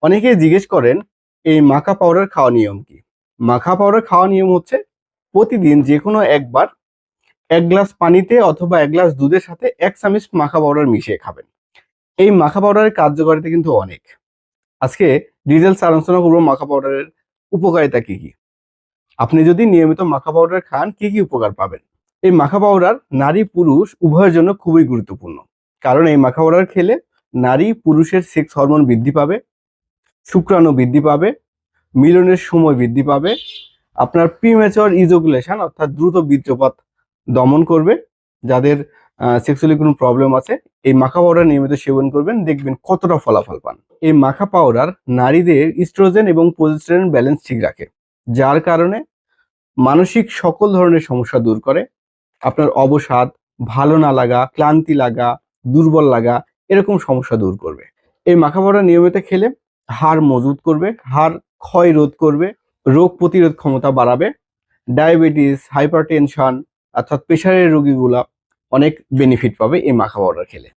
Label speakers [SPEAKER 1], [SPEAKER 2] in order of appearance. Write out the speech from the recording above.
[SPEAKER 1] অনেকেই জিজ্ঞেস করেন এই মাখা পাউডার খাওয়া নিয়ম কি? মাখা পাউডার খাওয়া নিয়ম হচ্ছে প্রতিদিন যেকোনো একবার ১ গ্লাস পানিতে অথবা ১ গ্লাস দুধের সাথে ১ চামচ মাখা পাউডার মিশিয়ে খাবেন। এই মাখা পাউডারের কার্যকারিতা কিন্তু অনেক। আজকে ডিটেইলস আলোচনা করব মাখা পাউডারের উপকারিতা কি, কি? আপনি যদি নিয়মিত মাখা পাউডার খান কি, কি উপকার পাবেন? এই মাখা পাউডার নারী পুরুষ উভয়ের জন্য খুবই গুরুত্বপূর্ণ। কারণ এই মাখা পাউডার খেলে নারী পুরুষের সেক্স হরমোন বৃদ্ধি পাবে, শুক্রাণু বৃদ্ধি পাবে, মিলনের সময় বৃদ্ধি পাবে, আপনার প্রিম্যাচিওর ইজাকুলেশন অর্থাৎ দ্রুত বীর্যপাত দমন করবে। যাদের সেক্সুয়ালি কোনো প্রবলেম আছে এই মাখা পাউডার নিয়মিত সেবন করবেন, দেখবেন কতটা ফলাফল পান। এই মাখা পাউডার নারীদের ইস্ট্রোজেন এবং প্রোজেস্টেরন ব্যালেন্স ঠিক রাখে, যার কারণে মানসিক সকল ধরনের সমস্যা দূর করে। আপনার অবসাদ, ভালো না লাগা, ক্লান্তি লাগা, দুর্বল লাগা এরকম সমস্যা দূর করবে। এই মাখা পাউডার নিয়মিত খেলে হাড় মজবুত করবে, হাড় ক্ষয় রোধ করবে, রোগ প্রতিরোধ ক্ষমতা বাড়াবে। ডায়াবেটিস, হাইপারটেনশন অর্থাৎ প্রেশারের রোগীগুলা অনেক বেনিফিট পাবে এই মাখা পাউডার খেলে।